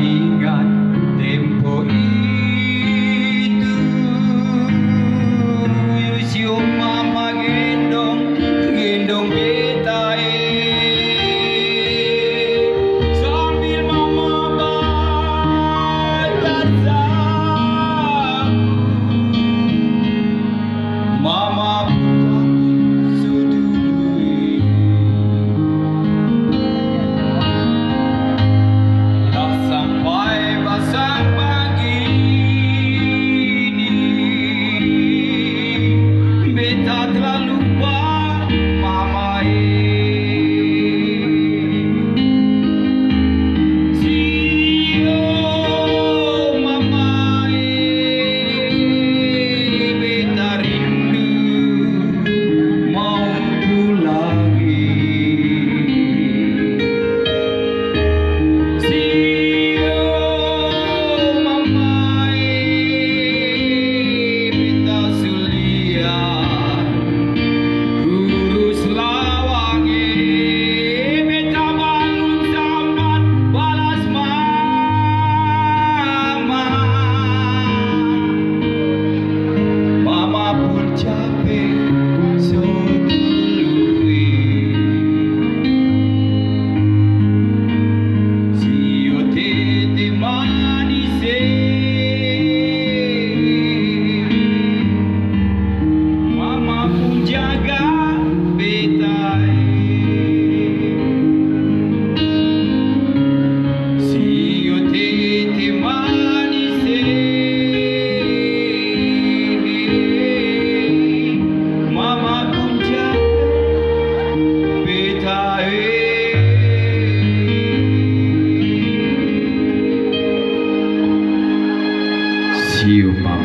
ingat tempo itu, Yusuf mama gendong beta sambil mama baca saku. Mama telah lupa mama mama beta rindu mau pulang mama beta sulia See you, Mama.